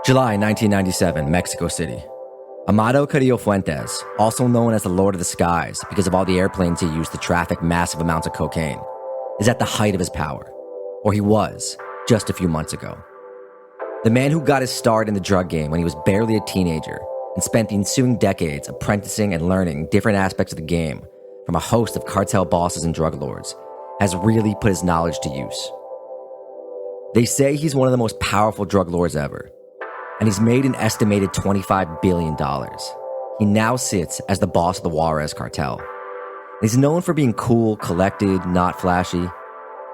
July 1997, Mexico City. Amado Carrillo Fuentes, also known as the Lord of the Skies because of all the airplanes he used to traffic massive amounts of cocaine, is at the height of his power. Or he was, just a few months ago. The man who got his start in the drug game when he was barely a teenager and spent the ensuing decades apprenticing and learning different aspects of the game from a host of cartel bosses and drug lords, has really put his knowledge to use. They say he's one of the most powerful drug lords ever, and he's made an estimated $25 billion. He now sits as the boss of the Juarez Cartel. He's known for being cool, collected, not flashy.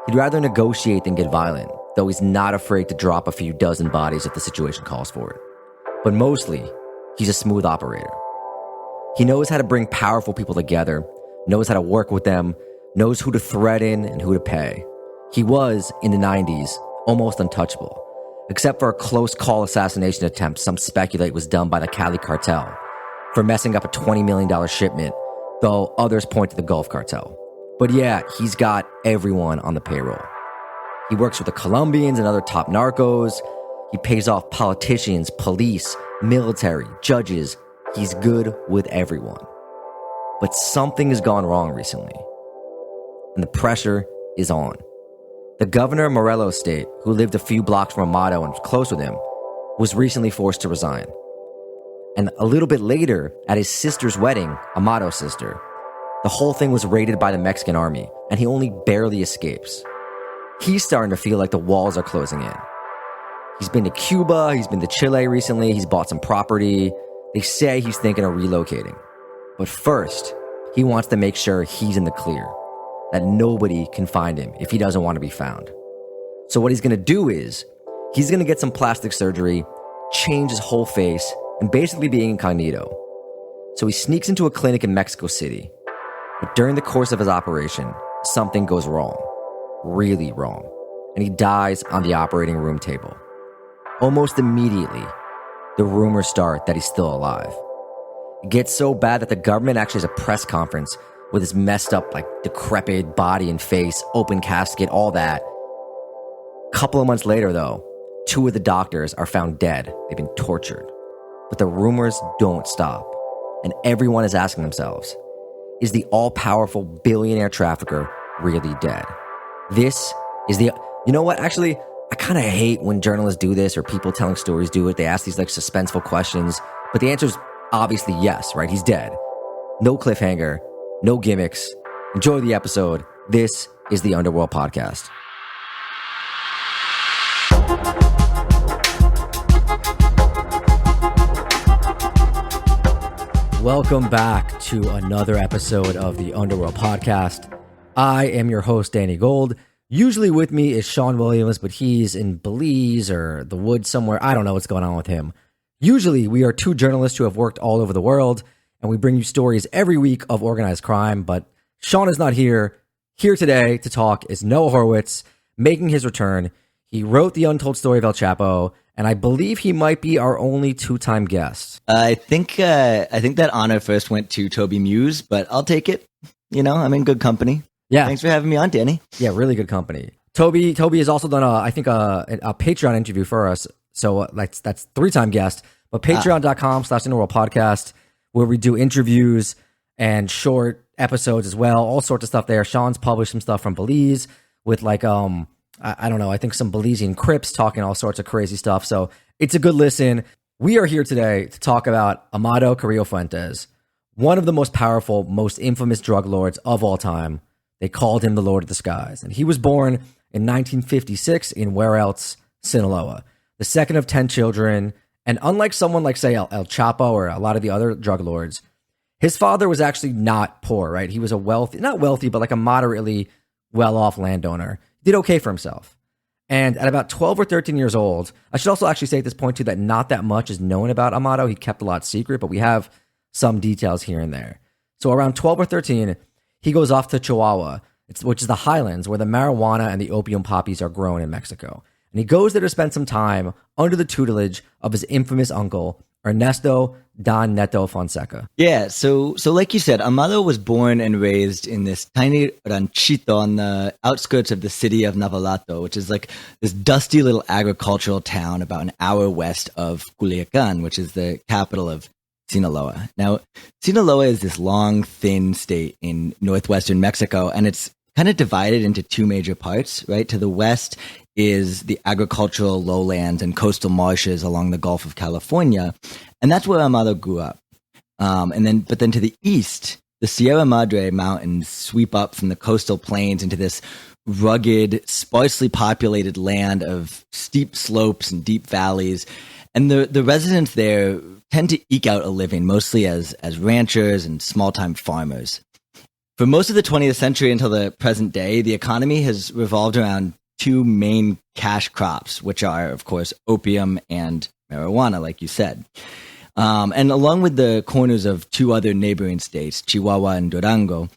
He'd rather negotiate than get violent, though he's not afraid to drop a few dozen bodies if the situation calls for it. But mostly, he's a smooth operator. He knows how to bring powerful people together, knows how to work with them, knows who to threaten and who to pay. He was, in the 90s, almost untouchable, except for a close call assassination attempt some speculate was done by the Cali cartel for messing up a $20 million shipment, though others point to the Gulf cartel. But yeah, he's got everyone on the payroll. He works with the Colombians and other top narcos. He pays off politicians, police, military, judges. He's good with everyone. But something has gone wrong recently, and the pressure is on. The governor of Morelos State, who lived a few blocks from Amato and was close with him, was recently forced to resign. And a little bit later, at his sister's wedding, Amato's sister, the whole thing was raided by the Mexican army, and he only barely escapes. He's starting to feel like the walls are closing in. He's been to Cuba, he's been to Chile recently, he's bought some property. They say he's thinking of relocating. But first, he wants to make sure he's in the clear, that nobody can find him if he doesn't want to be found. So what he's going to do is, he's going to get some plastic surgery, change his whole face, and basically be incognito. So he sneaks into a clinic in Mexico City. But during the course of his operation, something goes wrong. Really wrong. And he dies on the operating room table. Almost immediately, the rumors start that he's still alive. It gets so bad that the government actually has a press conference with his messed up, decrepit body and face, open casket, all that. A couple of months later, though, 2 of the doctors are found dead. They've been tortured. But the rumors don't stop. And everyone is asking themselves, is the all-powerful billionaire trafficker really dead? This is the... You know what? Actually, I kind of hate when journalists do this or people telling stories do it. They ask these suspenseful questions. But the answer is obviously yes, right? He's dead. No cliffhanger. No gimmicks. Enjoy the episode. This is the Underworld Podcast. Welcome back to another episode of the Underworld Podcast. I am your host, Danny Gold. Usually with me is Sean Williams, but he's in Belize or the woods somewhere. I don't know what's going on with him. Usually we are 2 journalists who have worked all over the world, and we bring you stories every week of organized crime, but Sean is not here. Here today to talk is Noah Hurowitz, making his return. He wrote the untold story of El Chapo, and I believe he might be our only 2-time guest. I think that honor first went to Toby Muse, but I'll take it. You know, I'm in good company. Yeah. Thanks for having me on, Danny. Yeah, really good company. Toby has also done a Patreon interview for us. So that's 3-time guest, but patreon.com/Underworld Podcast, where we do interviews and short episodes as well, all sorts of stuff there. Sean's published some stuff from Belize with I don't know, I think some Belizean Crips talking all sorts of crazy stuff. So it's a good listen. We are here today to talk about Amado Carrillo Fuentes, one of the most powerful, most infamous drug lords of all time. They called him the Lord of the Skies. And he was born in 1956 in Juarez, Sinaloa, the second of 10 children. And unlike someone like, say, El Chapo or a lot of the other drug lords, his father was actually not poor, right? He was not wealthy, but a moderately well-off landowner. Did okay for himself. And at about 12 or 13 years old, I should also actually say at this point too that not that much is known about Amato. He kept a lot secret, but we have some details here and there. So around 12 or 13, he goes off to Chihuahua, which is the highlands where the marijuana and the opium poppies are grown in Mexico. And he goes there to spend some time under the tutelage of his infamous uncle, Ernesto Don Neto Fonseca. Yeah, so like you said, Amado was born and raised in this tiny ranchito on the outskirts of the city of Navalato, which is like this dusty little agricultural town about an hour west of Culiacan, which is the capital of Sinaloa. Now, Sinaloa is this long, thin state in northwestern Mexico, and it's kind of divided into two major parts, right? To the west is the agricultural lowlands and coastal marshes along the Gulf of California, and that's where Amado grew up. But then to the east, the Sierra Madre Mountains sweep up from the coastal plains into this rugged, sparsely populated land of steep slopes and deep valleys, and the residents there tend to eke out a living mostly as ranchers and small-time farmers. For most of the 20th century until the present day, the economy has revolved around two main cash crops, which are, of course, opium and marijuana, like you said. And along with the corners of two other neighboring states, Chihuahua and Durango,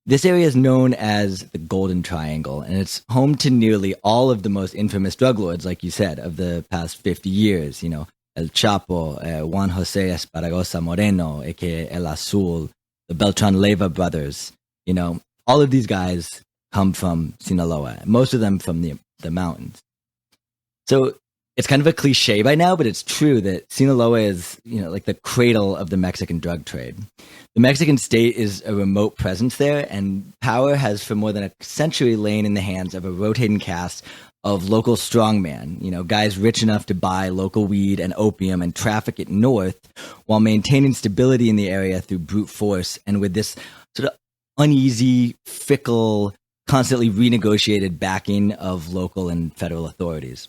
this area is known as the Golden Triangle, and it's home to nearly all of the most infamous drug lords, like you said, of the past 50 years. You know, El Chapo, Juan Jose Esparragosa Moreno, aka El Azul, the Beltran Leyva brothers. You know, all of these guys come from Sinaloa, most of them from the mountains. So it's kind of a cliche by now, but it's true that Sinaloa is, you know, like the cradle of the Mexican drug trade. The Mexican state is a remote presence there, and power has for more than a century lain in the hands of a rotating cast of local strongmen, you know, guys rich enough to buy local weed and opium and traffic it north while maintaining stability in the area through brute force and with this sort of uneasy, fickle, constantly renegotiated backing of local and federal authorities.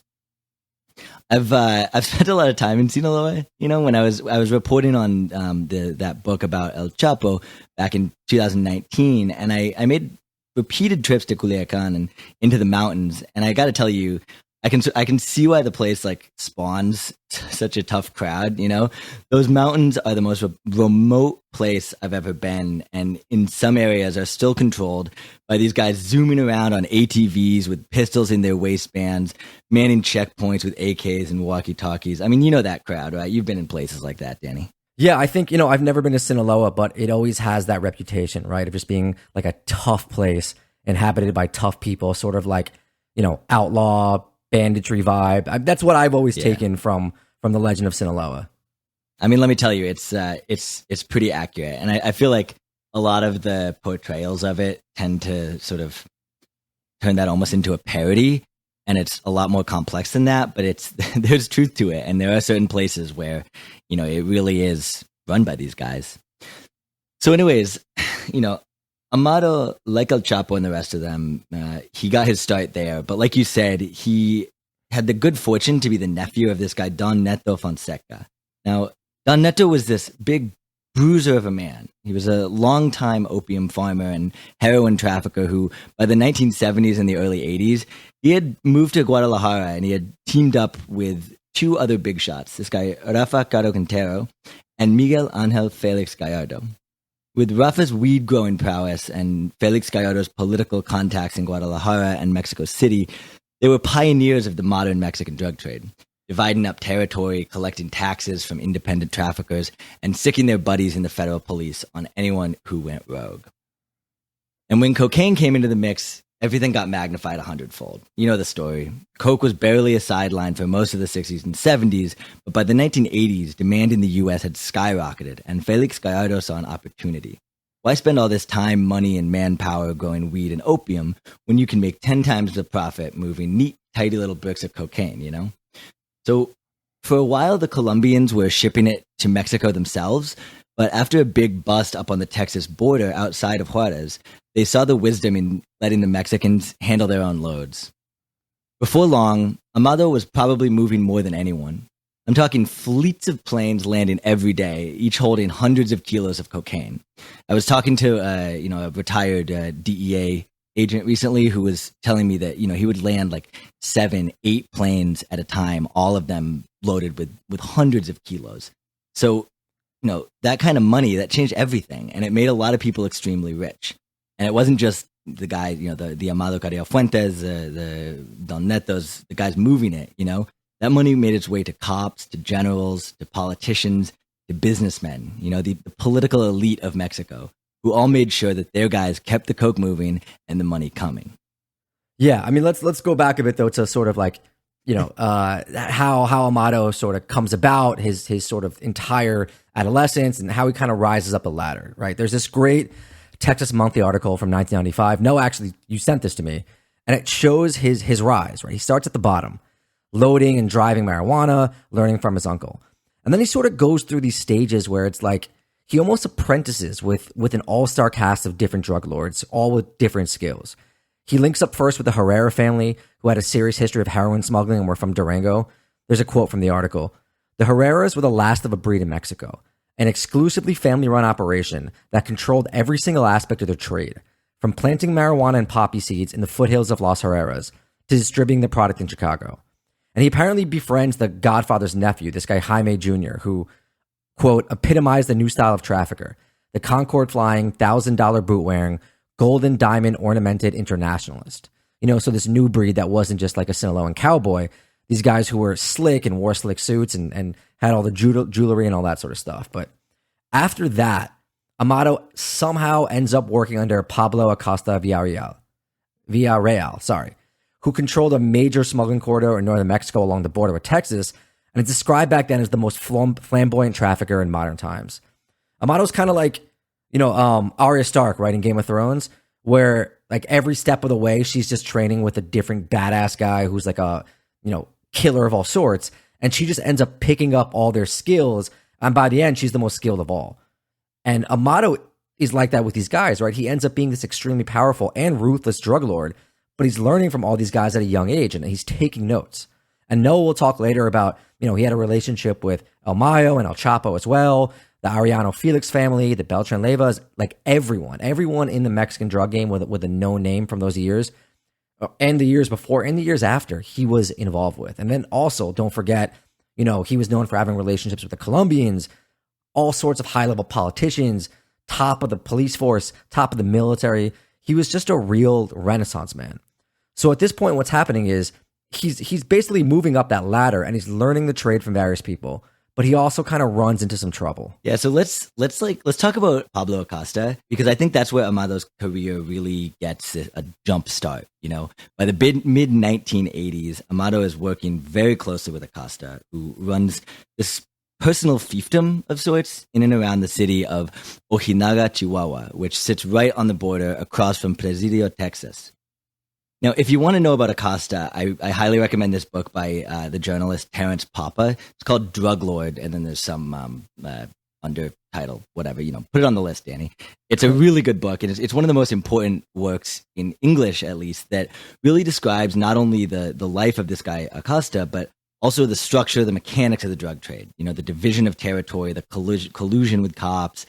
I've spent a lot of time in Sinaloa. You know, when I was reporting on that book about El Chapo back in 2019, and I made repeated trips to Culiacan and into the mountains. And I got to tell you, I can see why the place like spawns such a tough crowd. You know, those mountains are the most remote place I've ever been, and in some areas are still controlled by these guys zooming around on ATVs with pistols in their waistbands, manning checkpoints with AKs and walkie-talkies. I mean, you know that crowd, right? You've been in places like that, Danny. Yeah, I think, you know, I've never been to Sinaloa, but it always has that reputation, right, of just being like a tough place, inhabited by tough people, sort of like, you know, outlaw banditry vibe. That's what I've always taken from the legend of Sinaloa. I mean, let me tell you, it's pretty accurate, and I feel like a lot of the portrayals of it tend to sort of turn that almost into a parody, and it's a lot more complex than that. But there's truth to it, and there are certain places where, you know, it really is run by these guys. So, anyways, you know, Amado, like El Chapo and the rest of them, he got his start there. But like you said, he had the good fortune to be the nephew of this guy, Don Neto Fonseca. Now, Don Neto was this big bruiser of a man. He was a longtime opium farmer and heroin trafficker who, by the 1970s and the early 80s, he had moved to Guadalajara and he had teamed up with two other big shots, this guy, Rafa Caro Quintero and Miguel Angel Felix Gallardo. With Rafa's weed-growing prowess and Felix Gallardo's political contacts in Guadalajara and Mexico City, they were pioneers of the modern Mexican drug trade, dividing up territory, collecting taxes from independent traffickers, and sicking their buddies in the federal police on anyone who went rogue. And when cocaine came into the mix, everything got magnified 100-fold. You know the story. Coke was barely a sideline for most of the 60s and 70s, but by the 1980s, demand in the U.S. had skyrocketed, and Felix Gallardo saw an opportunity. Why spend all this time, money, and manpower growing weed and opium when you can make 10 times the profit moving neat, tidy little bricks of cocaine, you know? So for a while, the Colombians were shipping it to Mexico themselves, but after a big bust up on the Texas border outside of Juarez, they saw the wisdom in letting the Mexicans handle their own loads. Before long, Amado was probably moving more than anyone. I'm talking fleets of planes landing every day, each holding hundreds of kilos of cocaine. I was talking to a retired DEA agent recently who was telling me that, you know, he would land like 7-8 planes at a time, all of them loaded with hundreds of kilos. So, you know, that kind of money, that changed everything, and it made a lot of people extremely rich. And it wasn't just the guy, you know, the Amado Carrillo Fuentes, the Don Netos, the guys moving it, you know. That money made its way to cops, to generals, to politicians, to businessmen, the political elite of Mexico, who all made sure that their guys kept the coke moving and the money coming. Yeah, I mean, let's go back a bit though to sort of like, how Amato sort of comes about, his sort of entire adolescence, and how he kind of rises up the ladder, right? There's this great Texas Monthly article from 1995. No, actually, you sent this to me, and it shows his rise, right? He starts at the bottom, loading and driving marijuana, learning from his uncle. And then he sort of goes through these stages where it's like he almost apprentices with an all-star cast of different drug lords, all with different skills. He links up first with the Herrera family, who had a serious history of heroin smuggling and were from Durango. There's a quote from the article. The Herreras were the last of a breed in Mexico, an exclusively family-run operation that controlled every single aspect of their trade, from planting marijuana and poppy seeds in the foothills of Los Herreras to distributing the product in Chicago. And he apparently befriends the Godfather's nephew, this guy Jaime Jr., who, quote, epitomized the new style of trafficker, the Concorde-flying, $1,000 boot-wearing, golden diamond ornamented internationalist. So this new breed that wasn't just like a Sinaloan cowboy, these guys who were slick and wore slick suits and had all the jewelry and all that sort of stuff. But after that, Amato somehow ends up working under Pablo Acosta Villarreal, who controlled a major smuggling corridor in northern Mexico along the border with Texas, and it's described back then as the most flamboyant trafficker in modern times. Amato's kind of like, Arya Stark, right, in Game of Thrones, where like every step of the way, she's just training with a different badass guy who's like a, killer of all sorts, and she just ends up picking up all their skills, and by the end, she's the most skilled of all. And Amato is like that with these guys, right? He ends up being this extremely powerful and ruthless drug lord, but he's learning from all these guys at a young age, and he's taking notes. And Noah will talk later about, he had a relationship with El Mayo and El Chapo as well, the Arellano Felix family, the Beltran Leyvas, like everyone in the Mexican drug game with a known name from those years, and the years before and the years after, he was involved with. And then also, don't forget, he was known for having relationships with the Colombians, all sorts of high-level politicians, top of the police force, top of the military. He was just a real Renaissance man. So at this point, what's happening is he's basically moving up that ladder, and he's learning the trade from various people. But he also kind of runs into some trouble. Yeah, so let's talk about Pablo Acosta, because I think that's where Amado's career really gets a jump start. By the mid 1980s, Amado is working very closely with Acosta, who runs this personal fiefdom of sorts in and around the city of Ojinaga, Chihuahua, which sits right on the border across from Presidio, Texas. Now, if you want to know about Acosta, I highly recommend this book by the journalist Terrence Papa. It's called Drug Lord, and then there's some undertitle, whatever, put it on the list, Danny. It's a really good book, and it's one of the most important works in English, at least, that really describes not only the life of this guy Acosta, but also the structure, the mechanics of the drug trade, the division of territory, the collusion with cops,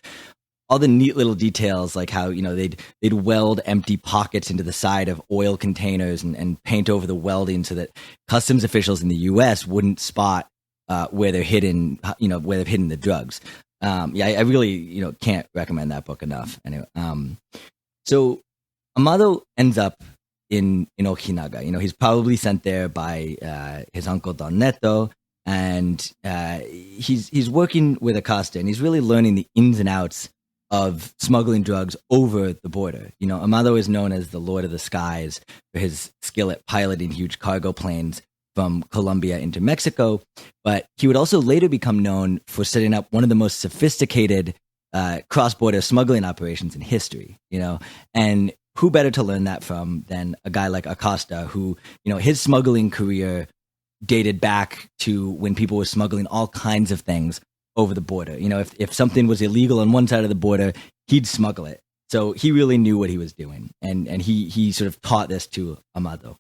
all the neat little details, like how, they'd weld empty pockets into the side of oil containers and paint over the welding so that customs officials in the U.S. wouldn't spot where they're hidden, where they've hidden the drugs. I really, can't recommend that book enough. Anyway, so Amado ends up in Ojinaga. He's probably sent there by his uncle Don Neto, and he's working with Acosta, and he's really learning the ins and outs of smuggling drugs over the border. Amado is known as the Lord of the Skies for his skill at piloting huge cargo planes from Colombia into Mexico, but he would also later become known for setting up one of the most sophisticated cross-border smuggling operations in history, and who better to learn that from than a guy like Acosta, who, his smuggling career dated back to when people were smuggling all kinds of things over the border. If something was illegal on one side of the border, he'd smuggle it. So he really knew what he was doing, and he sort of taught this to Amado.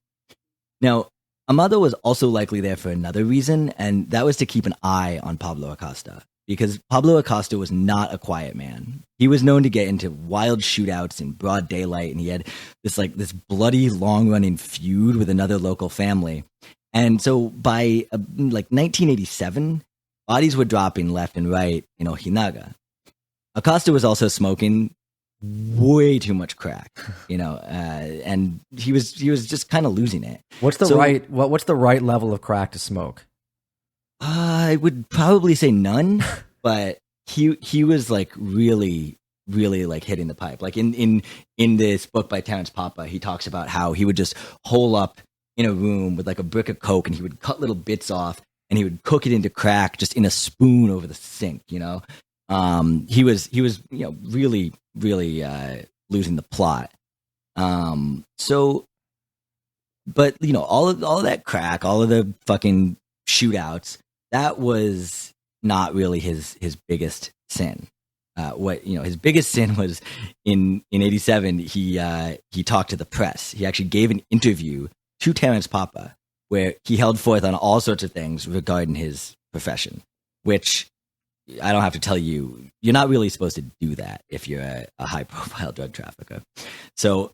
Now, Amado was also likely there for another reason, and that was to keep an eye on Pablo Acosta, because Pablo Acosta was not a quiet man. He was known to get into wild shootouts in broad daylight, and he had this bloody, long-running feud with another local family. And so by 1987, bodies were dropping left and right in Ojinaga. Acosta was also smoking way too much crack, and he was just kind of losing it. What's the right level of crack to smoke? I would probably say none, but he was like really like hitting the pipe. Like in this book by Terrence Papa, he talks about how he would just hole up in a room with like a brick of coke, and he would cut little bits off, and he would cook it into crack just in a spoon over the sink. He was really losing the plot. But all of that crack, all of the fucking shootouts, that was not really his biggest sin. His biggest sin was in 87. He talked to the press. He actually gave an interview to Terrence Papa where he held forth on all sorts of things regarding his profession, which I don't have to tell you, you're not really supposed to do that if you're a high profile drug trafficker. So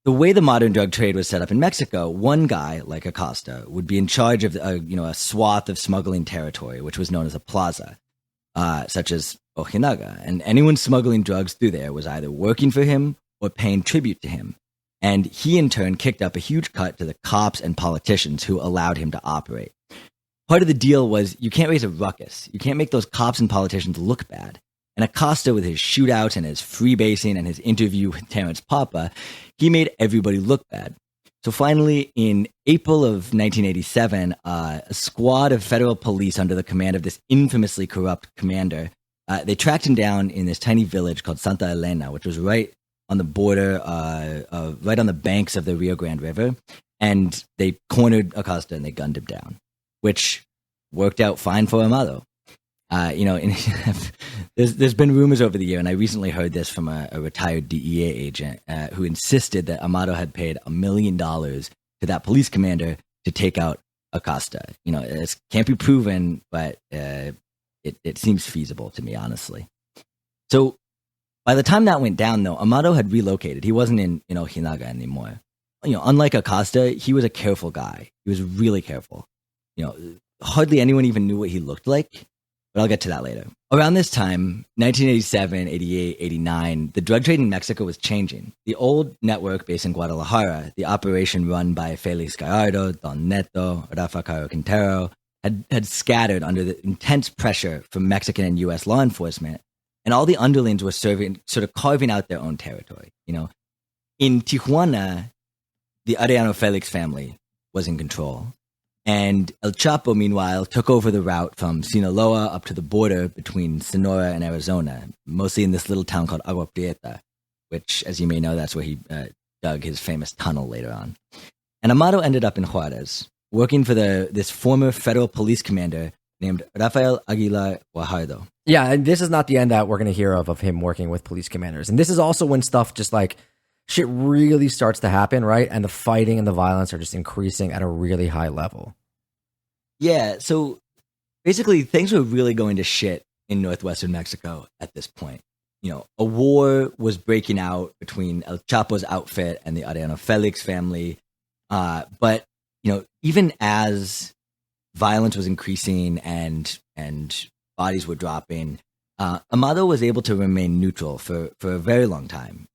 the way the modern drug trade was set up in Mexico, one guy like Acosta would be in charge of a swath of smuggling territory, which was known as a plaza, such as Ojinaga, and anyone smuggling drugs through there was either working for him or paying tribute to him. And he in turn kicked up a huge cut to the cops and politicians who allowed him to operate. Part of the deal was you can't raise a ruckus. You can't make those cops and politicians look bad. And Acosta, with his shootouts and his freebasing and his interview with Terrence Papa, he made everybody look bad. So finally, in April of 1987, a squad of federal police under the command of this infamously corrupt commander, they tracked him down in this tiny village called Santa Elena, which was right on the border, right on the banks of the Rio Grande River. And they cornered Acosta and they gunned him down, which worked out fine for Amado. There's been rumors over the year, and I recently heard this from a retired DEA agent who insisted that Amado had paid $1 million to that police commander to take out Acosta. It can't be proven, but it seems feasible to me, honestly. So by the time that went down, though, Amado had relocated. He wasn't in Ojinaga anymore. Unlike Acosta, he was a careful guy. He was really careful. Hardly anyone even knew what he looked like. But I'll get to that later. Around this time, 1987, 88, 89, the drug trade in Mexico was changing. The old network based in Guadalajara, the operation run by Felix Gallardo, Don Neto, Rafa Caro Quintero, had scattered under the intense pressure from Mexican and U.S. law enforcement, and all the underlings were sort of carving out their own territory. In Tijuana, the Arellano Felix family was in control. And El Chapo, meanwhile, took over the route from Sinaloa up to the border between Sonora and Arizona, mostly in this little town called Agua Prieta, which, as you may know, that's where he dug his famous tunnel later on. And Amado ended up in Juarez, working for this former federal police commander named Rafael Aguilar Guajardo. Yeah, and this is not the end that we're going to hear of him working with police commanders. And this is also when stuff just like shit really starts to happen, right? And the fighting and the violence are just increasing at a really high level. Yeah, so basically things were really going to shit in northwestern Mexico at this point. A war was breaking out between El Chapo's outfit and the Arellano Felix family. But even as violence was increasing and bodies were dropping, Amado was able to remain neutral for a very long time.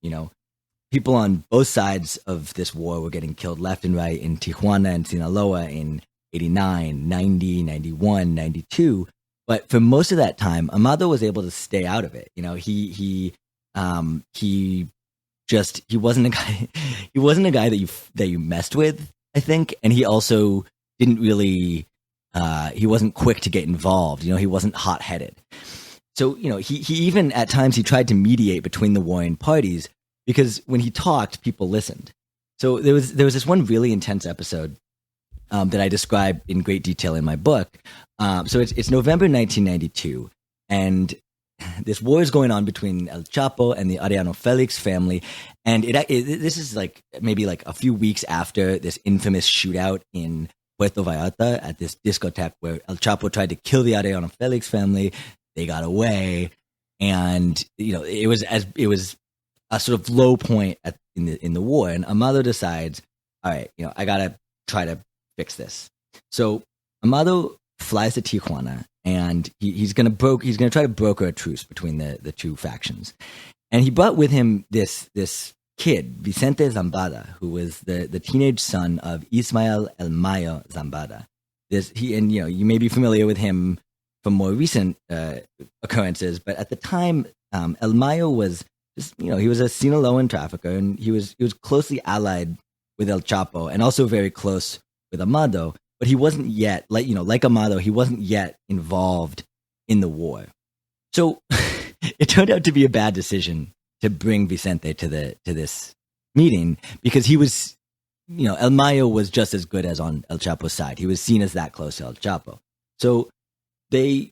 People on both sides of this war were getting killed left and right in Tijuana and Sinaloa in 89, 90, 91, 92. But for most of that time, Amado was able to stay out of it. He wasn't a guy. He wasn't a guy that you messed with, I think. And he also didn't really. He wasn't quick to get involved. He wasn't hot-headed. So he even at times he tried to mediate between the warring parties. Because when he talked, people listened. So there was this one really intense episode that I describe in great detail in my book. So it's November 1992, and this war is going on between El Chapo and the Arellano Felix family, and this is like maybe like a few weeks after this infamous shootout in Puerto Vallarta at this discotheque where El Chapo tried to kill the Arellano Felix family. They got away, and it was a sort of low point in the war, and Amado decides, all right, I gotta try to fix this. So Amado flies to Tijuana, and he's gonna try to broker a truce between the two factions. And he brought with him this kid, Vicente Zambada, who was the teenage son of Ismael El Mayo Zambada. You may be familiar with him from more recent occurrences, but at the time, El Mayo was just, he was a Sinaloan trafficker, and he was closely allied with El Chapo and also very close with Amado, but he wasn't yet, like Amado, he wasn't yet involved in the war. So it turned out to be a bad decision to bring Vicente to this meeting, because he was, El Mayo was just as good as on El Chapo's side. He was seen as that close to El Chapo. So they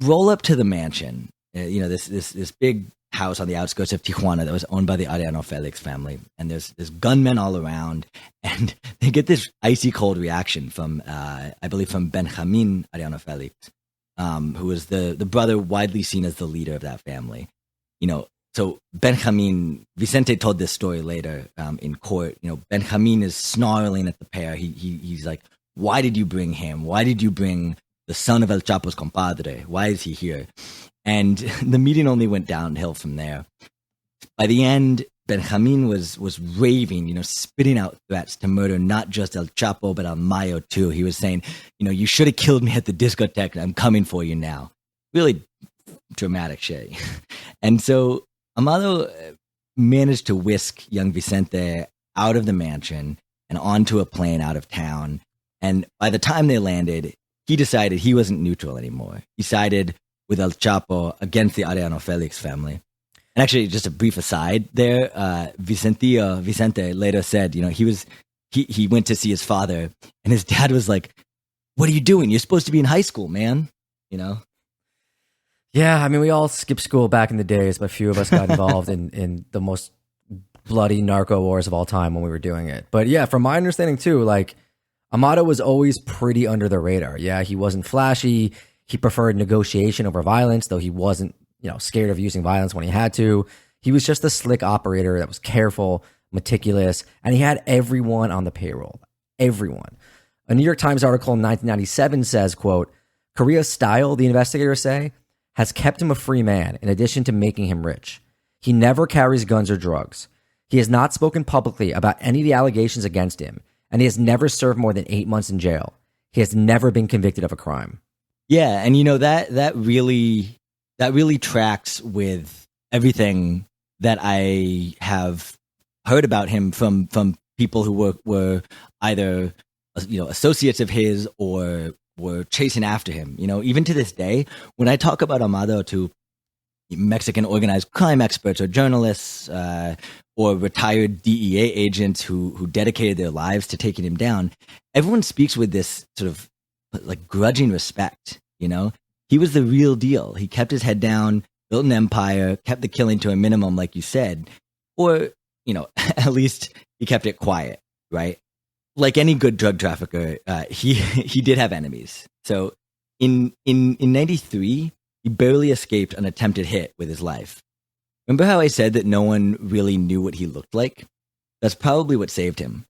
roll up to the mansion, this big house on the outskirts of Tijuana that was owned by the Arellano Felix family. And there's gunmen all around, and they get this icy cold reaction from, I believe, from Benjamin Arellano Felix, who was the brother widely seen as the leader of that family. So Benjamin, Vicente told this story later in court. Benjamin is snarling at the pair. He's like, "Why did you bring him? Why did you bring the son of El Chapo's compadre? Why is he here?" And the meeting only went downhill from there. By the end, Benjamin was raving, spitting out threats to murder not just El Chapo, but El Mayo too. He was saying, "You should have killed me at the discotheque. I'm coming for you now." Really dramatic shit. And so Amado managed to whisk young Vicente out of the mansion and onto a plane out of town. And by the time they landed, he decided he wasn't neutral anymore. He sided with El Chapo against the Arellano Felix family. And actually, just a brief aside there, Vicente later said, he went to see his father, and his dad was like, "What are you doing? You're supposed to be in high school, man." Yeah, I mean, we all skipped school back in the days, but few of us got involved in the most bloody narco wars of all time when we were doing it. But yeah, from my understanding too, Amato was always pretty under the radar. Yeah, he wasn't flashy. He preferred negotiation over violence, though he wasn't, scared of using violence when he had to. He was just a slick operator that was careful, meticulous, and he had everyone on the payroll. Everyone. A New York Times article in 1997 says, quote, "Carrillo's style," the investigators say, "has kept him a free man in addition to making him rich. He never carries guns or drugs. He has not spoken publicly about any of the allegations against him, and he has never served more than 8 months in jail. He has never been convicted of a crime." Yeah, and that really tracks with everything that I have heard about him from people who were either associates of his or were chasing after him. Even to this day, when I talk about Amado to Mexican organized crime experts or journalists or retired DEA agents who dedicated their lives to taking him down, everyone speaks with this sort of grudging respect. He was the real deal. He kept his head down, built an empire, kept the killing to a minimum, like you said, or at least he kept it quiet, right? Like any good drug trafficker, he did have enemies. So in 93, he barely escaped an attempted hit with his life. Remember how I said that no one really knew what he looked like? That's probably what saved him.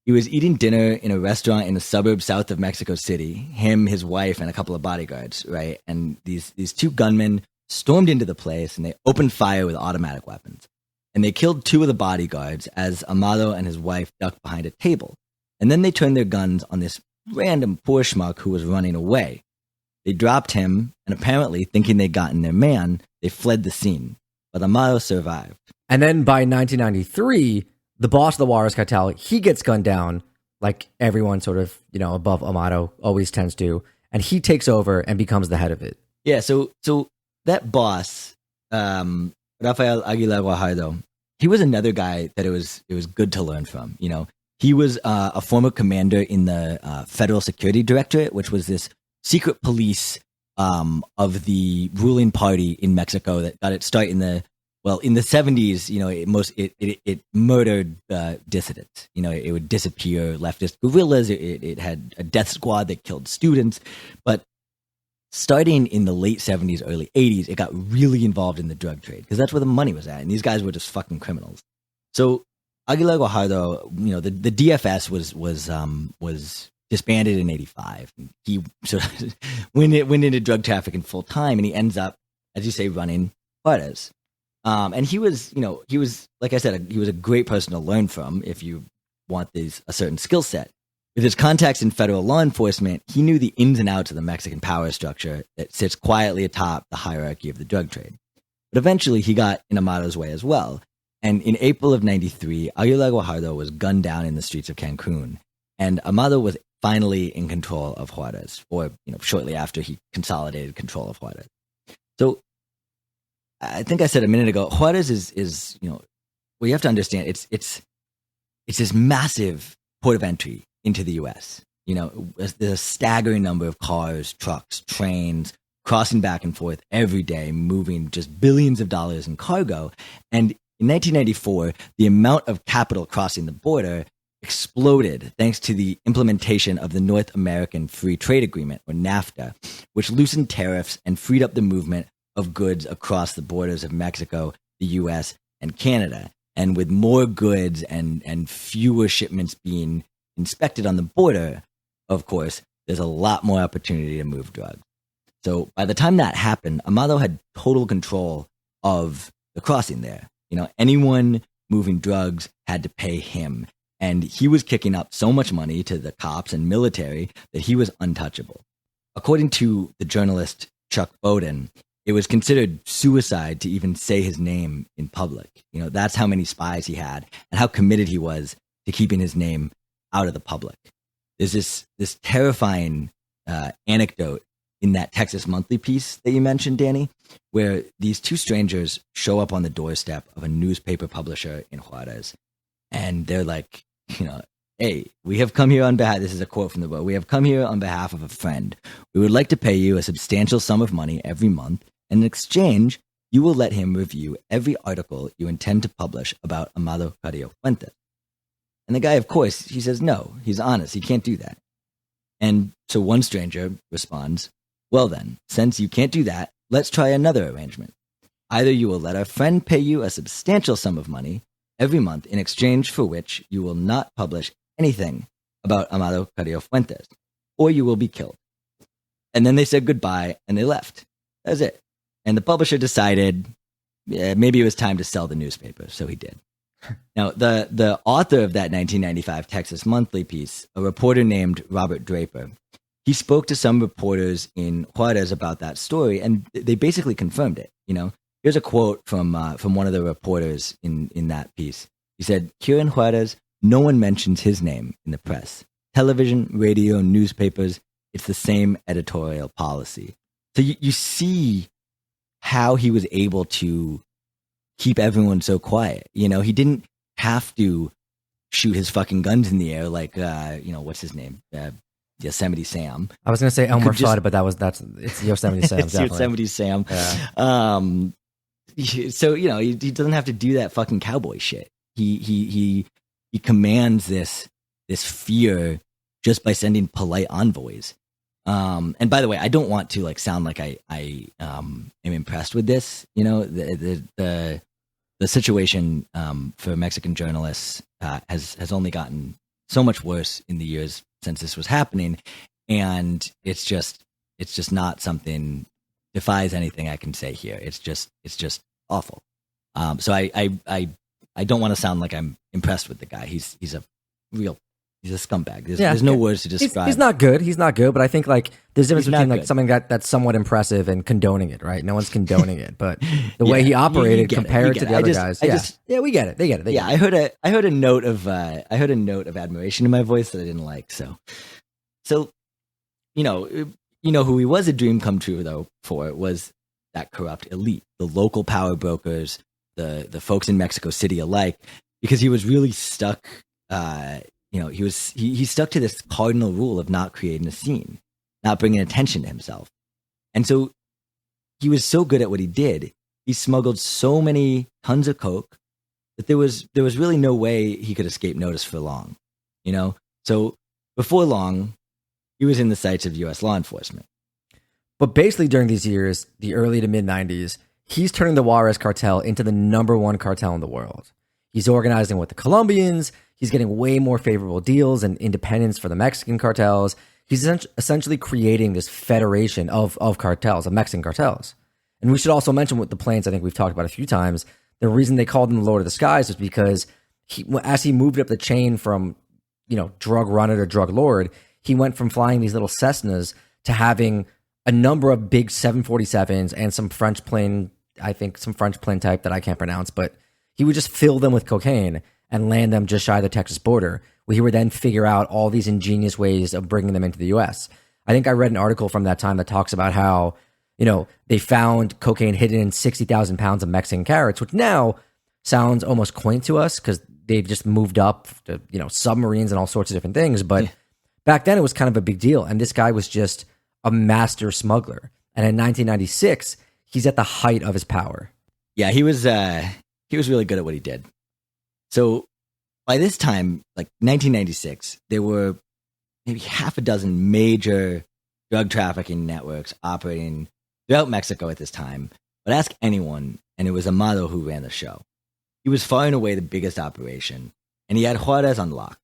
He was eating dinner in a restaurant in a suburb south of Mexico City, him, his wife, and a couple of bodyguards, right? And these two gunmen stormed into the place, and they opened fire with automatic weapons. And they killed 2 of the bodyguards as Amado and his wife ducked behind a table. And then they turned their guns on this random poor schmuck who was running away. They dropped him, and apparently, thinking they'd gotten their man, they fled the scene. But Amado survived. And then by 1993, the boss of the Juarez Cartel, he gets gunned down, like everyone sort of, above Amato always tends to, and he takes over and becomes the head of it. Yeah, so that boss, Rafael Aguilar Guajardo, he was another guy that it was good to learn from. He was a former commander in the Federal Security Directorate, which was this secret police of the ruling party in Mexico that got its start in the 70s. It murdered dissidents. It would disappear leftist guerrillas. It had a death squad that killed students. But starting in the late 70s, early 80s, it got really involved in the drug trade because that's where the money was at, and these guys were just fucking criminals. So Aguilar Guajardo, the DFS was disbanded in '85. He sort of went into drug trafficking full time, and he ends up, as you say, running Juarez. And he was like I said, he was a great person to learn from if you want a certain skill set. With his contacts in federal law enforcement, he knew the ins and outs of the Mexican power structure that sits quietly atop the hierarchy of the drug trade. But eventually, he got in Amado's way as well. And in April of 93, Aguilar Guajardo was gunned down in the streets of Cancun. And Amado was finally in control of Juarez, or shortly after he consolidated control of Juarez. So I think I said a minute ago, Juarez is well, you have to understand, it's this massive port of entry into the U.S. There's a staggering number of cars, trucks, trains crossing back and forth every day, moving just billions of dollars in cargo. And in 1994, the amount of capital crossing the border exploded thanks to the implementation of the North American Free Trade Agreement, or NAFTA, which loosened tariffs and freed up the movement of goods across the borders of Mexico, the U.S., and Canada. And with more goods and fewer shipments being inspected on the border, of course, there's a lot more opportunity to move drugs. So by the time that happened, Amado had total control of the crossing there. Anyone moving drugs had to pay him. And he was kicking up so much money to the cops and military that he was untouchable. According to the journalist Chuck Bowden, it was considered suicide to even say his name in public. That's how many spies he had and how committed he was to keeping his name out of the public. There's this terrifying anecdote in that Texas Monthly piece that you mentioned, Danny, where these two strangers show up on the doorstep of a newspaper publisher in Juarez. And they're like, hey, we have come here on behalf, this is a quote from the book, we have come here on behalf of a friend. We would like to pay you a substantial sum of money every month. And in exchange, you will let him review every article you intend to publish about Amado Carrillo Fuentes. And the guy, of course, he says, no, he's honest, he can't do that. And so one stranger responds, well then, since you can't do that, let's try another arrangement. Either you will let our friend pay you a substantial sum of money every month, in exchange for which you will not publish anything about Amado Carrillo Fuentes, or you will be killed. And then they said goodbye and they left. That's it. And the publisher decided maybe it was time to sell the newspaper, so he did. Now, the author of that 1995 Texas Monthly piece, a reporter named Robert Draper, he spoke to some reporters in Juarez about that story, and they basically confirmed it. Here's a quote from one of the reporters in that piece. He said, here in Juarez, no one mentions his name in the press. Television, radio, newspapers, it's the same editorial policy. So you see how he was able to keep everyone so quiet. He didn't have to shoot his fucking guns in the air like, what's his name? Yosemite Sam. I was going to say Elmer Fudd, but it's Yosemite Sam. It's Yosemite Sam. Yeah. So he doesn't have to do that fucking cowboy shit. He commands this fear just by sending polite envoys. And by the way, I don't want to sound like I am impressed with this. The situation for Mexican journalists has only gotten so much worse in the years since this was happening, and it's just not something defies anything I can say here. It's just awful. So I don't want to sound like I'm impressed with the guy. He's a scumbag. There's no words to describe. He's not good. But I think there's a difference between something that's somewhat impressive and condoning it, right? No one's condoning it, but the way he operated compared to the other guys. We get it. They get it. I heard a note of admiration in my voice that I didn't like. So who he was a dream come true though for was that corrupt elite, the local power brokers, the folks in Mexico City alike, because he was really stuck. He stuck to this cardinal rule of not creating a scene, not bringing attention to himself. And so he was so good at what he did. He smuggled so many tons of coke that there was really no way he could escape notice for long. So before long, he was in the sights of U.S. law enforcement. But basically during these years, the early to mid 90s, he's turning the Juarez Cartel into the #1 cartel in the world. He's organizing with the Colombians. He's getting way more favorable deals and independence for the Mexican cartels. He's essentially creating this federation of cartels, of Mexican cartels. And we should also mention with the planes, I think we've talked about a few times, the reason they called him the Lord of the Skies was because as he moved up the chain from drug runner to drug lord, he went from flying these little Cessnas to having a number of big 747s and some French plane type that I can't pronounce, but he would just fill them with cocaine and land them just shy of the Texas border, where he would then figure out all these ingenious ways of bringing them into the U.S. I think I read an article from that time that talks about how, they found cocaine hidden in 60,000 pounds of Mexican carrots, which now sounds almost quaint to us because they've just moved up to, submarines and all sorts of different things. But back then it was kind of a big deal. And this guy was just a master smuggler. And in 1996, he's at the height of his power. Yeah, he was really good at what he did. So by this time, like 1996, there were maybe half a dozen major drug trafficking networks operating throughout Mexico at this time. But ask anyone, and it was Amado who ran the show. He was far and away the biggest operation, and he had Juarez on lock.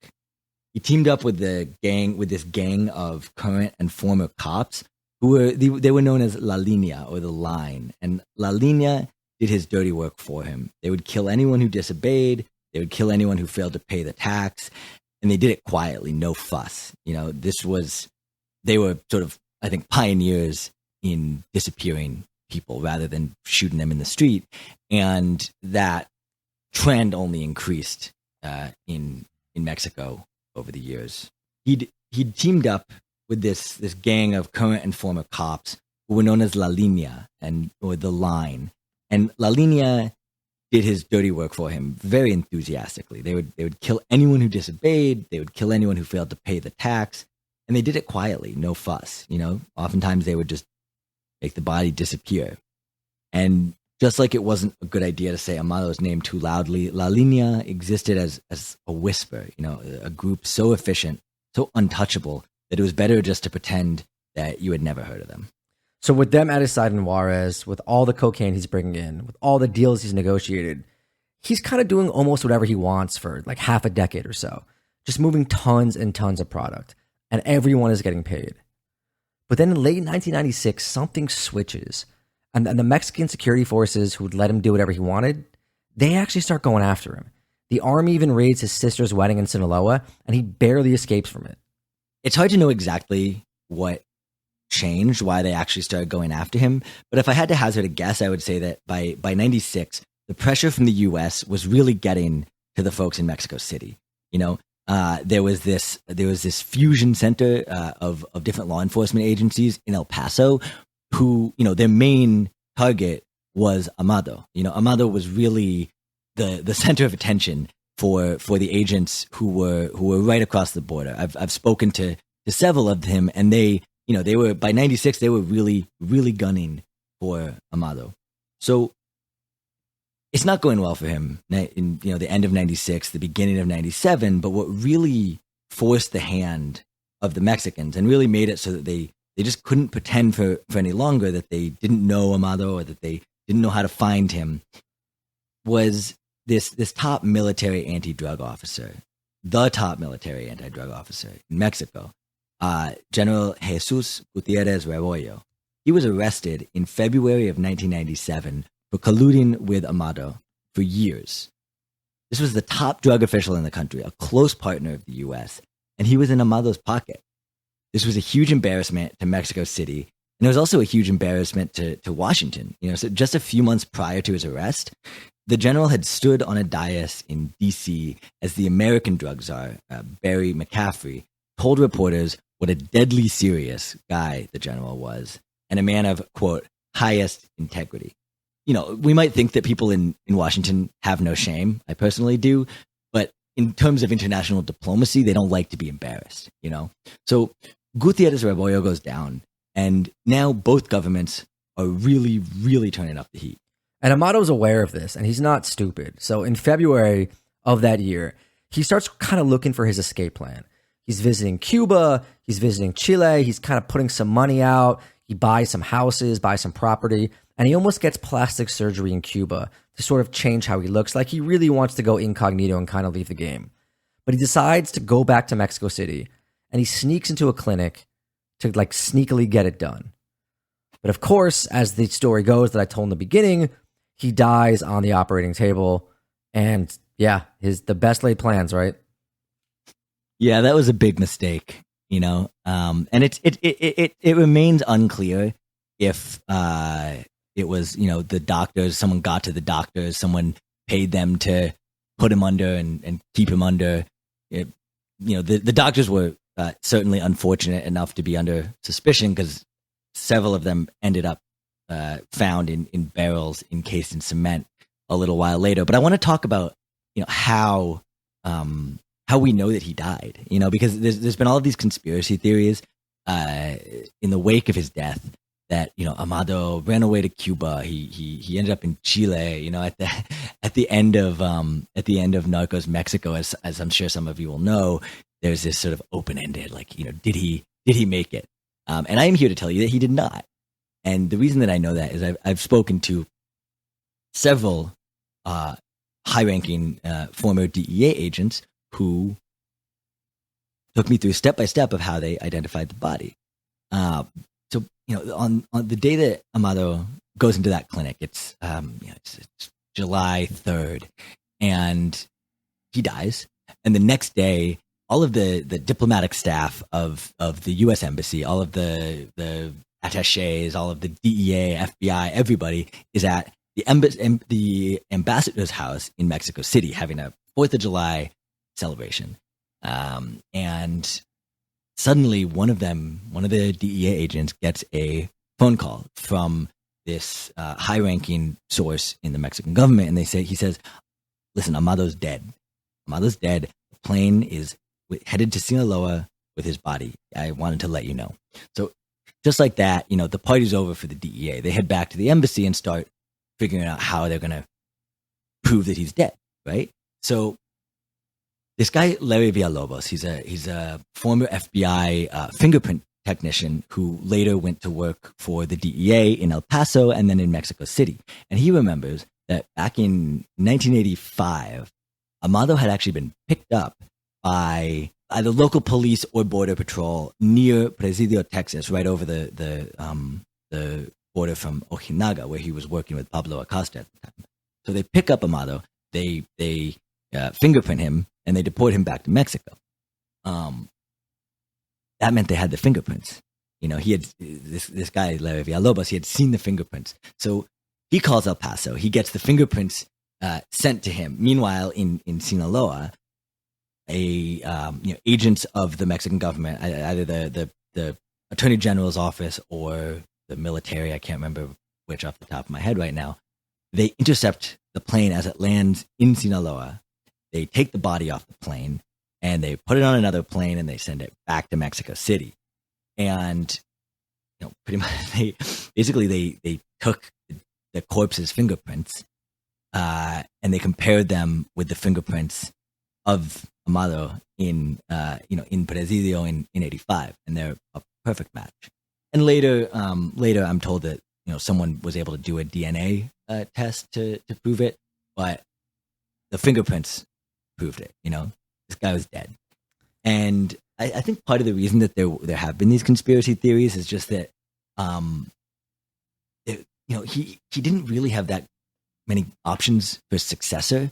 He teamed up with this gang of current and former cops who were known as La Línea, or the Line. And La Línea did his dirty work for him. They would kill anyone who disobeyed. They would kill anyone who failed to pay the tax, and they did it quietly, no fuss. They were sort of, I think, pioneers in disappearing people rather than shooting them in the street, and that trend only increased in Mexico over the years. He'd teamed up with this gang of current and former cops who were known as La Línea or the Line, and La Línea did his dirty work for him very enthusiastically. They would kill anyone who disobeyed. They would kill anyone who failed to pay the tax, and they did it quietly, no fuss. Oftentimes they would just make the body disappear. And just like it wasn't a good idea to say Amado's name too loudly, La Línea existed as a whisper, a group so efficient, so untouchable, that it was better just to pretend that you had never heard of them. So with them at his side in Juarez, with all the cocaine he's bringing in, with all the deals he's negotiated, he's kind of doing almost whatever he wants for like half a decade or so, just moving tons and tons of product, and everyone is getting paid. But then in late 1996, something switches, and the Mexican security forces who would let him do whatever he wanted, they actually start going after him. The army even raids his sister's wedding in Sinaloa, and he barely escapes from it. It's hard to know exactly what changed, why they actually started going after him. But if I had to hazard a guess, I would say that by 96, the pressure from the U.S. was really getting to the folks in Mexico City. There was this fusion center of different law enforcement agencies in El Paso who, their main target was Amado. Amado was really the center of attention for the agents who were right across the border. I've spoken to several of them, and they were, by 96, they were really, really gunning for Amado. So it's not going well for him in the end of 96, the beginning of 97. But what really forced the hand of the Mexicans and really made it so that they just couldn't pretend for any longer that they didn't know Amado or that they didn't know how to find him was this top military anti-drug officer, the top military anti-drug officer in Mexico, General Jesus Gutierrez. He was arrested in February of 1997 for colluding with Amado for years. This was the top drug official in the country, a close partner of the U.S., and he was in Amado's pocket. This was a huge embarrassment to Mexico City, and it was also a huge embarrassment to Washington. So just a few months prior to his arrest, the general had stood on a dais in D.C. as the American drug czar, Barry McCaffrey, told reporters what a deadly serious guy the general was, and a man of, quote, highest integrity. We might think that people in Washington have no shame. I personally do. But in terms of international diplomacy, they don't like to be embarrassed, So Gutierrez Rebollo goes down, and now both governments are really, really turning up the heat. And Amado's aware of this, and he's not stupid. So in February of that year, he starts kind of looking for his escape plan. He's visiting Cuba. He's visiting Chile. He's kind of putting some money out. He buys some houses, buys some property, and he almost gets plastic surgery in Cuba to sort of change how he looks. Like he really wants to go incognito and kind of leave the game. But he decides to go back to Mexico City, and he sneaks into a clinic to like sneakily get it done. But of course, as the story goes that I told in the beginning, he dies on the operating table. And yeah, the best laid plans, right? Yeah, that was a big mistake, and it remains unclear if it was, the doctors, someone got to the doctors, someone paid them to put him under and keep him under. The doctors were certainly unfortunate enough to be under suspicion because several of them ended up found in barrels encased in cement a little while later. But I want to talk about how we know that he died. Because there's been all of these conspiracy theories in the wake of his death that Amado ran away to Cuba. He ended up in Chile. At the end of Narcos Mexico, as I'm sure some of you will know, there's this sort of open ended did he make it? And I am here to tell you that he did not. And the reason that I know that is I've spoken to several high ranking former DEA agents who took me through step by step of how they identified the body. So on the day that Amado goes into that clinic, it's July 3rd, and he dies. And the next day, all of the diplomatic staff of the U.S. Embassy, all of the attaches, all of the DEA, FBI, everybody is at the ambassador's house in Mexico City having a 4th of July celebration. And suddenly one of the DEA agents gets a phone call from this high-ranking source in the Mexican government, and he says, listen, Amado's dead. Amado's dead. The plane is headed to Sinaloa with his body. I wanted to let you know. So just like that, the party's over for the DEA. They head back to the embassy and start figuring out how they're going to prove that he's dead, right? So this guy, Larry Villalobos, he's a former FBI fingerprint technician who later went to work for the DEA in El Paso and then in Mexico City. And he remembers that back in 1985, Amado had actually been picked up by either local police or border patrol near Presidio, Texas, right over the border from Ojinaga, where he was working with Pablo Acosta at the time. So they pick up Amado, they fingerprint him, and they deport him back to Mexico. That meant they had the fingerprints. He had this guy, Larry Villalobos, he had seen the fingerprints. So he calls El Paso. He gets the fingerprints sent to him. Meanwhile, in Sinaloa, agents of the Mexican government, either the Attorney General's office or the military, I can't remember which off the top of my head right now, they intercept the plane as it lands in Sinaloa. They take the body off the plane and they put it on another plane and they send it back to Mexico City. And pretty much they took the corpse's fingerprints and they compared them with the fingerprints of Amado in Presidio in 85, and they're a perfect match. And later I'm told that someone was able to do a DNA test to prove it, but the fingerprints proved it. This guy was dead. And I think part of the reason that there have been these conspiracy theories is just that he didn't really have that many options for successor.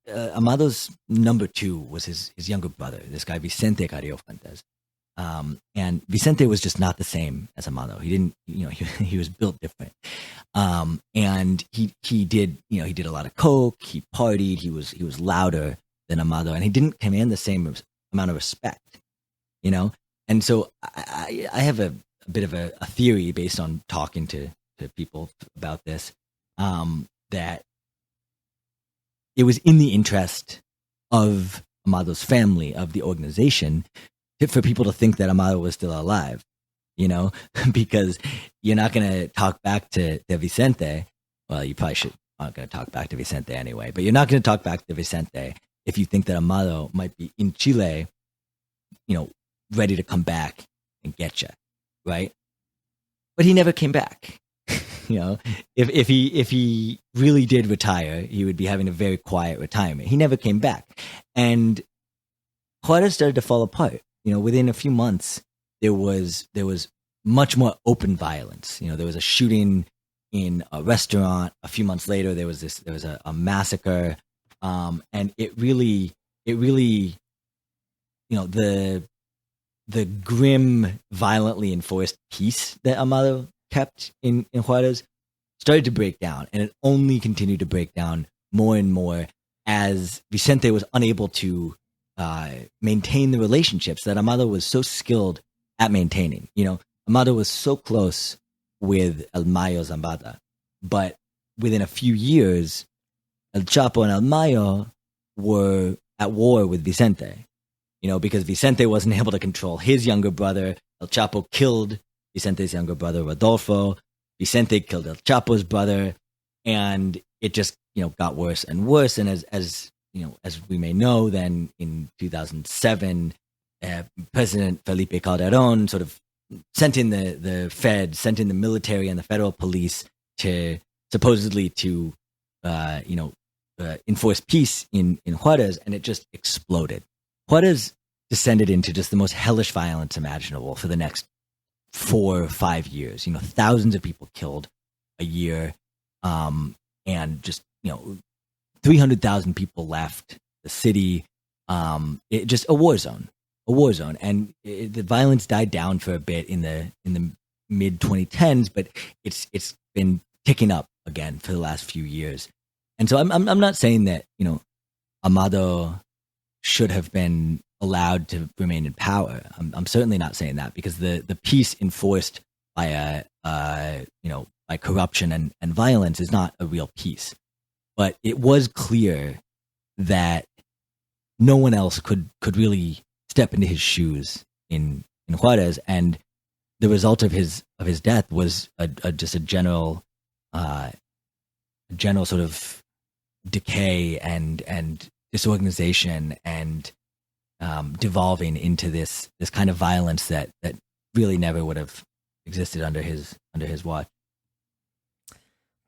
Amado's number 2 was his younger brother, this guy Vicente Carrillo Fuentes. And Vicente was just not the same as Amado. He didn't, he was built different. And he did a lot of coke. He partied. He was louder than Amado, and he didn't command the same amount of respect. And so I have a bit of a theory based on talking to people about this, that it was in the interest of Amado's family, of the organization, for people to think that Amado was still alive, because you're not going to talk back to Vicente. Well, you probably aren't going to talk back to Vicente anyway, but you're not going to talk back to Vicente if you think that Amado might be in Chile, ready to come back and get you, right? But he never came back. If he really did retire, he would be having a very quiet retirement. He never came back, and Juarez started to fall apart. Within a few months, there was much more open violence. There was a shooting in a restaurant. A few months later, there was a massacre, and it really the grim, violently enforced peace that Amado kept in Juarez started to break down, and it only continued to break down more and more as Vicente was unable to maintain the relationships that Amado was so skilled at maintaining. Amado was so close with El Mayo Zambada, but within a few years, El Chapo and El Mayo were at war with Vicente, because Vicente wasn't able to control his younger brother. El Chapo killed Vicente's younger brother, Rodolfo. Vicente killed El Chapo's brother, and it just, got worse and worse. And as we may know, then in 2007, President Felipe Calderon sort of sent in the Fed, sent in the military and the federal police to supposedly to enforce peace in Juarez, and it just exploded. Juarez descended into just the most hellish violence imaginable for the next 4 or 5 years. Thousands of people killed a year, and just 300,000 people left the city. It just a war zone, and the violence died down for a bit in the mid 2010s, but it's been ticking up again for the last few years. And so I'm not saying that Amado should have been allowed to remain in power. I'm certainly not saying that, because the peace enforced by by corruption and violence is not a real peace. But it was clear that no one else could really step into his shoes in Juarez, and the result of his death was just a general sort of decay and disorganization and devolving into this kind of violence that really never would have existed under his watch.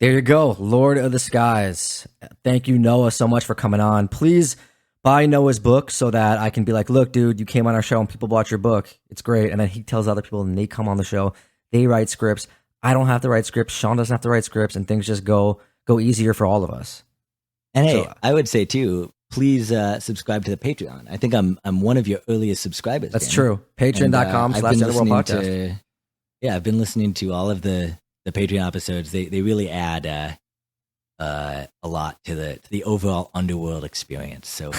There you go, Lord of the Skies. Thank you, Noah, so much for coming on. Please buy Noah's book so that I can be like, look, dude, you came on our show and people bought your book. It's great. And then he tells other people and they come on the show. They write scripts. I don't have to write scripts. Sean doesn't have to write scripts, and things just go easier for all of us. And hey, I would say too, please subscribe to the Patreon. I think I'm one of your earliest subscribers. That's true. Patreon.com/Underworld Podcast. I've been listening to all of the Patreon episodes. They really add a lot to the overall Underworld experience. So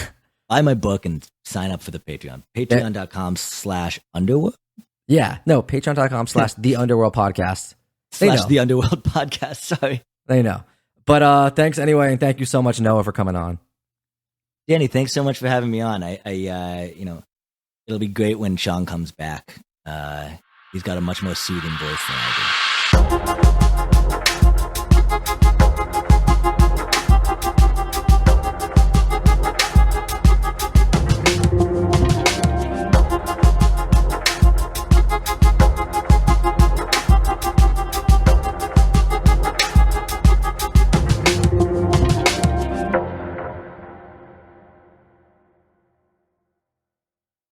buy my book and sign up for the Patreon. Patreon.com/Underworld. Yeah, no, Patreon.com/The Underworld Podcast. /The Underworld Podcast. Sorry, they know. But thanks anyway, and thank you so much, Noah, for coming on. Danny, thanks so much for having me on. I it'll be great when Sean comes back. He's got a much more soothing voice than I do.